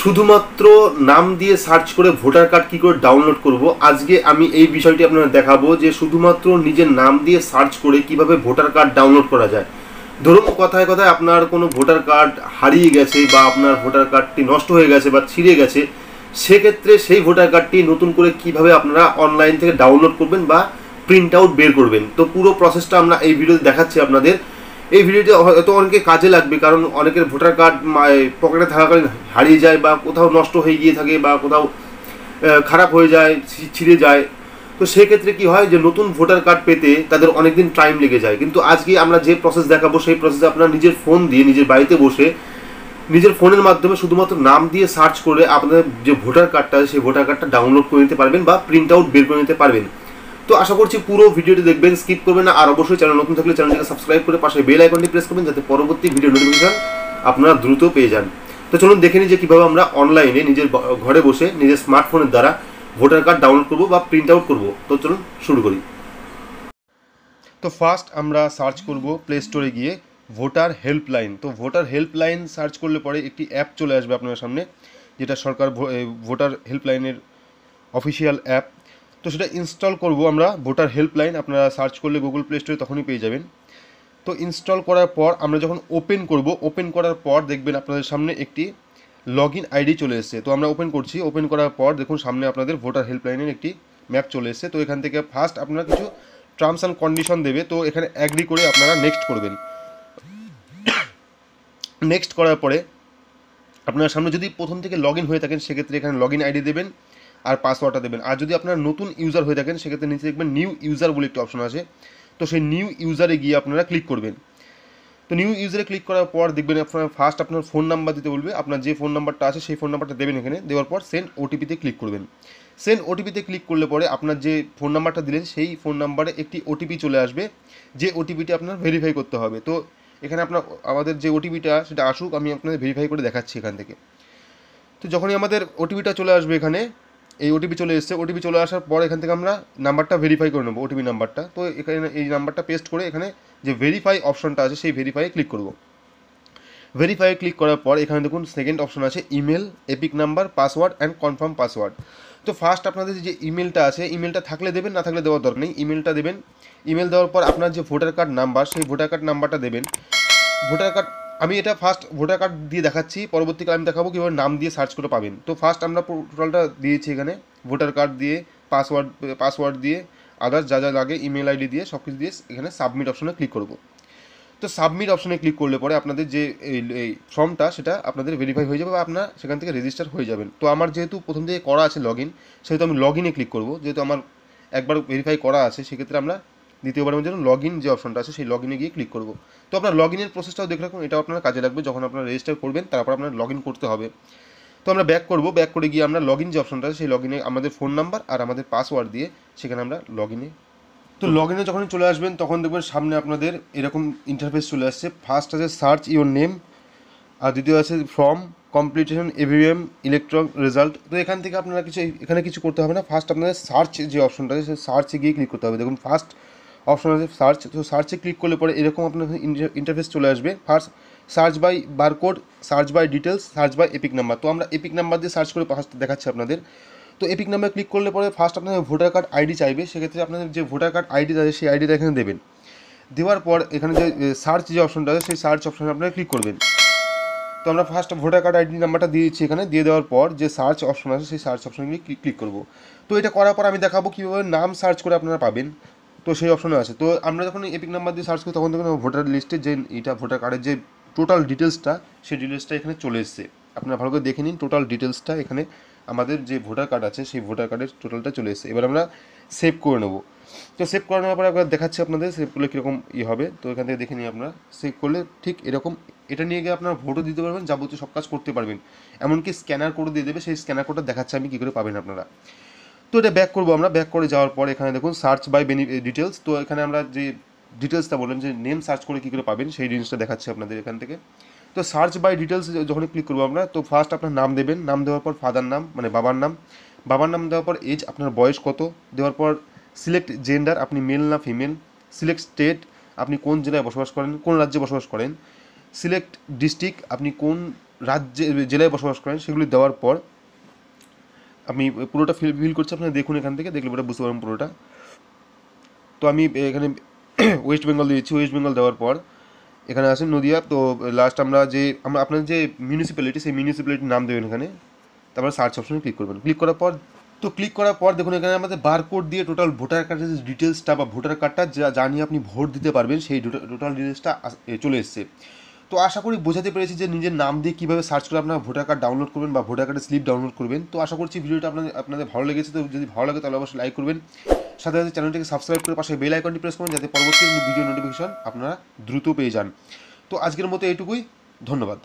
শুধুমাত্র নাম দিয়ে সার্চ করে ভোটার কার্ড কী করে ডাউনলোড করব, আজকে আমি এই বিষয়টি আপনাদের দেখাবো যে শুধুমাত্র নিজের নাম দিয়ে সার্চ করে কিভাবে ভোটার কার্ড ডাউনলোড করা যায়। ধরুন কথায় কথায় আপনার কোনো ভোটার কার্ড হারিয়ে গেছে বা আপনার ভোটার কার্ডটি নষ্ট হয়ে গেছে বা ছিঁড়ে গেছে, সেক্ষেত্রে সেই ভোটার কার্ডটি নতুন করে কিভাবে আপনারা অনলাইন থেকে ডাউনলোড করবেন বা প্রিন্ট আউট বের করবেন। তো পুরো প্রসেসটা আমরা এই ভিডিওতে দেখাচ্ছি আপনাদের। এই ভিডিওটি হয়তো অনেকে কাজে লাগবে, কারণ অনেকের ভোটার কার্ড পকেটে থাকাকালীন হারিয়ে যায় বা কোথাও নষ্ট হয়ে গিয়ে থাকে বা কোথাও খারাপ হয়ে যায়, ছিঁড়ে যায়। তো সেক্ষেত্রে কি হয় যে নতুন ভোটার কার্ড পেতে তাদের অনেকদিন টাইম লেগে যায়। কিন্তু আজকে আমরা যে প্রসেস দেখাবো সেই প্রসেসে আপনার নিজের ফোন দিয়ে নিজের বাড়িতে বসে নিজের ফোনের মাধ্যমে শুধুমাত্র নাম দিয়ে সার্চ করে আপনাদের যে ভোটার কার্ডটা আছে সেই ভোটার কার্ডটা ডাউনলোড করে নিতে পারবেন বা প্রিন্ট আউট বের করে নিতে পারবেন। তো আশা করছি পুরো ভিডিওটি দেখবেন, স্কিপ করবেন না। আর অবশ্যই চ্যানেল নতুন থাকলে চ্যানেলটিকে সাবস্ক্রাইব করে পাশে বেল আইকনটি প্রেস করবেন, যাতে পরবর্তী ভিডিও নোটিফিকেশন আপনারা দ্রুত পেয়ে যান। তো চলুন দেখে নিই যে কীভাবে আমরা অনলাইনে নিজের ঘরে বসে নিজের স্মার্টফোনের দ্বারা ভোটার কার্ড ডাউনলোড করবো বা প্রিন্ট আউট করবো। তো চলুন শুরু করি। তো ফার্স্ট আমরা সার্চ করব প্লে স্টোরে গিয়ে ভোটার হেল্পলাইন। তো ভোটার হেল্পলাইন সার্চ করলে পরে একটি অ্যাপ চলে আসবে আপনার সামনে, যেটা সরকার ভোটার হেল্পলাইনের অফিসিয়াল অ্যাপ। তো সেটা ইনস্টল করব আমরা। ভোটার হেল্পলাইন আপনারা সার্চ করলে গুগল প্লে স্টোরে তখনই পেয়ে যাবেন। তো ইনস্টল করার পর আমরা যখন ওপেন করব, ওপেন করার পর দেখবেন আপনাদের সামনে একটি লগ ইন আইডি চলে এসেছে। তো আমরা ওপেন করছি। ওপেন করার পর দেখুন সামনে আপনাদের ভোটার হেল্পলাইনের একটি ম্যাপ চলে এসেছে। তো এখান থেকে ফার্স্ট আপনারা কিছু টার্মস অ্যান্ড কন্ডিশন দেবে। তো এখানে অ্যাগ্রি করে আপনারা নেক্সট করবেন। নেক্সট করার পরে আপনার সামনে যদি প্রথম থেকে লগ ইন হয়ে থাকেন সেক্ষেত্রে এখানে লগ ইন আইডি দেবেন আর পাসওয়ার্ডটা দেবেন। আর যদি আপনারা নতুন ইউজার হয়ে থাকেন সেক্ষেত্রে নিচে দেখবেন নিউ ইউজার বলে একটি অপশন আছে। তো সেই নিউ ইউজারে গিয়ে আপনারা ক্লিক করবেন। তো নিউ ইউজারে ক্লিক করার পর দেখবেন আপনার ফার্স্ট আপনার ফোন নাম্বার দিতে বলবে। আপনার যে ফোন নাম্বারটা আছে সেই ফোন নাম্বারটা দেবেন এখানে। দেওয়ার পর সেন্ড ওটিপিতে ক্লিক করবেন। সেন্ড ওটিপিতে ক্লিক করলে পরে আপনার যে ফোন নাম্বারটা দিলেন সেই ফোন নাম্বারে একটি ওটিপি চলে আসবে, যে ওটিপিটি আপনার ভেরিফাই করতে হবে। তো এখানে আপনার আমাদের যে ওটিপিটা সেটা আসুক, আমি আপনাদের ভেরিফাই করে দেখাচ্ছি এখান থেকে। তো যখনই আমাদের ওটিপিটা চলে আসবে, এখানে এই ওটিপি চলে এসছে। ওটিপি চলে আসার পর এখান থেকে আমরা নাম্বারটা ভেরিফাই করে নেবো, ওটিপি নাম্বারটা। তো এখানে এই নাম্বারটা পেস্ট করে এখানে যে ভেরিফাই অপশনটা আছে সেই ভেরিফাইয়ে ক্লিক করব। ভেরিফাইয়ে ক্লিক করার পর এখানে দেখুন সেকেন্ড অপশন আছে email, epic number, password and confirm password. তো ফার্স্ট আপনাদের যে ইমেলটা আছে, ইমেলটা থাকলে দেবেন, না থাকলে দেওয়ার দরকার নেই। ইমেলটা দেবেন। ইমেল দেওয়ার পর আপনার যে ভোটার কার্ড নাম্বার সেই ভোটার কার্ড নাম্বারটা দেবেন। ভোটার কার্ড আমি এটা ফার্স্ট ভোটার কার্ড দিয়ে দেখাচ্ছি, পরবর্তীকালে আমি দেখাবো কীভাবে নাম দিয়ে সার্চ করে পাবেন। তো ফার্স্ট আমরা টোটালটা দিয়েছি এখানে, ভোটার কার্ড দিয়ে, পাসওয়ার্ড দিয়ে, আদার্স যা যা লাগে, ইমেল আইডি দিয়ে, সব কিছু দিয়ে এখানে সাবমিট অপশনে ক্লিক করব। তো সাবমিট অপশনে ক্লিক করলে পরে আপনাদের যে এই ফর্মটা সেটা আপনাদের ভেরিফাই হয়ে যাবে বা আপনার সেখান থেকে রেজিস্টার হয়ে যাবেন। তো আমার যেহেতু প্রথম থেকে করা আছে লগ ইন, সেহেতু আমি লগ ইনে ক্লিক করবো। যেহেতু আমার একবার ভেরিফাই করা আছে সেক্ষেত্রে আমরা দ্বিতীয়বারের জন্য লগ ইন যে অপশনটা আছে সেই লগ ইনে গিয়ে ক্লিক করবো। তো আপনার লগ ইনের প্রসেসটাও দেখে রাখুন, এটাও আপনার কাজে লাগবে যখন আপনারা রেজিস্টার করবেন, তারপর আপনার লগ ইন করতে হবে। তো আমরা ব্যাক করবো। ব্যাক করে গিয়ে আমরা লগ ইন যে অপশনটা আছে সেই লগ ইনে আমাদের ফোন নাম্বার আর আমাদের পাসওয়ার্ড দিয়ে সেখানে আমরা লগ ইনে। তো লগ ইনে যখন চলে আসবেন তখন দেখবেন সামনে আপনাদের এরকম ইন্টারফেস চলে আসছে। ফার্স্ট আছে সার্চ ইওর নেম, আর দ্বিতীয় আছে form completion EVM electron result. তো এখান থেকে আপনারা এখানে কিছু করতে হবে না। ফার্স্ট আপনাদের সার্চ যে অপশনটা আছে সেই সার্চে গিয়ে ক্লিক করতে হবে। দেখুন ফার্স্ট অপশন আছে সার্চ। তো সার্চে ক্লিক করলে পরে এরকম আপনার ইন্টারফেস চলে আসবে। First search by barcode, search by details, search by EPIC number. তো আমরা এপিক নাম্বার দিয়ে সার্চ করে ফার্স্ট দেখাচ্ছি আপনাদের। তো এপিক নাম্বার ক্লিক করলে পরে ফার্স্ট আপনাদের ভোটার কার্ড আইডি চাইবে। সেক্ষেত্রে আপনাদের যে ভোটার কার্ড আইডি আছে সেই আইডিটা এখানে দেবেন। দেওয়ার পর এখানে যে সার্চ যে অপশনটা আছে সেই সার্চ অপশনে আপনারা ক্লিক করবেন। তো আমরা ফার্স্ট ভোটার কার্ড আইডি নাম্বারটা দিয়েছি এখানে। দিয়ে দেওয়ার পর যে সার্চ অপশন আছে সেই সার্চ অপশনে ক্লিক করব। তো এটা করার পর আমি দেখাবো কীভাবে নাম সার্চ করে আপনারা পাবেন। তো সেই অপশনে আছে। তো আমরা যখন এপিক নাম্বার দিয়ে সার্চ করি তখন দেখুন ভোটার লিস্টে যে এটা ভোটার কার্ডের যে টোটাল ডিটেলসটা সেই ডিটেলসটা এখানে চলে এসেছে। আপনারা ভালো করে দেখে নিন, টোটাল ডিটেলসটা এখানে আমাদের যে ভোটার কার্ড আছে সেই ভোটার কার্ডের টোটালটা চলে এসেছে। এবার আমরা সেভ করে নেব। তো সেভ করে নেওয়ার পরে একবার দেখাচ্ছি আপনাদের সেভ করলে কীরকম হবে। তো এখান থেকে দেখে নিই আপনারা। সেভ করলে ঠিক এরকম এটা নিয়ে গিয়ে আপনারা ভোটও দিতে পারবেন, যাবতীয় সব কাজ করতে পারবেন। এমনকি স্ক্যানার কোড দিয়ে দেবে, সেই স্ক্যানার কোডটা দেখাচ্ছে আমি কী করে পাবেন আপনারা। তো এটা ব্যাক করবো আমরা। ব্যাক করে যাওয়ার পর এখানে দেখুন সার্চ বাই ডিটেলস। তো এখানে আমরা যে ডিটেলসটা বললাম যে নেম সার্চ করে কী করে পাবেন সেই জিনিসটা দেখাচ্ছে আপনাদের এখান থেকে। তো সার্চ বাই ডিটেলস যখন ক্লিক করবো আমরা, তো ফার্স্ট আপনার নাম দেবেন। নাম দেওয়ার পর ফাদার নাম মানে বাবার নাম, বাবার নাম দেওয়ার পর এজ আপনার বয়স কত, দেওয়ার পর সিলেক্ট জেন্ডার আপনি মেল না ফিমেল, সিলেক্ট স্টেট আপনি কোন জেলায় বসবাস করেন, কোন রাজ্যে বসবাস করেন, সিলেক্ট ডিস্ট্রিক্ট আপনি কোন রাজ্যে জেলায় বসবাস করেন সেগুলি দেওয়ার পর আমি পুরোটা ফিল করছি, আপনারা দেখুন এখান থেকে, দেখলে পুরোটা বুঝতে পারবেন পুরোটা। তো আমি এখানে ওয়েস্ট বেঙ্গল দিয়েছি। ওয়েস্ট বেঙ্গল দেওয়ার পর এখানে আসেন নদিয়া। তো লাস্ট আমরা আপনার যে মিউনিসিপ্যালিটি, সেই মিউনিসিপ্যালিটির নাম দেবেন এখানে, তারপর সার্চ অপশনে ক্লিক করবেন। ক্লিক করার পর দেখুন এখানে আমাদের বারকোড দিয়ে টোটাল ভোটার কার্ডের যে ডিটেলসটা বা ভোটার কার্ডটা যা নিয়ে আপনি ভোট দিতে পারবেন সেই টোটাল ডিটেলসটা চলে এসছে। তো আশা করি বোঝাতে পেরেছি যে নিজের নাম দিয়ে কীভাবে সার্চ করে আপনার ভোটার কার্ড ডাউনলোড করবেন বা ভোটার কার্ডের স্লিপ ডাউনলোড করবেন। তো আশা করছি ভিডিওটা আপনাদের ভালো লেগেছে। তো যদি ভালো লাগে তাহলে অবশ্যই লাইক করবেন, সাথে সাথে চ্যানেলটিকে সাবস্ক্রাইব করে পাশে বেল আইকনটি প্রেস করুন যাতে পরবর্তী ভিডিও নোটিফিকেশন আপনারা দ্রুত পেয়ে যান। তো আজকের মতো এইটুকুই, ধন্যবাদ।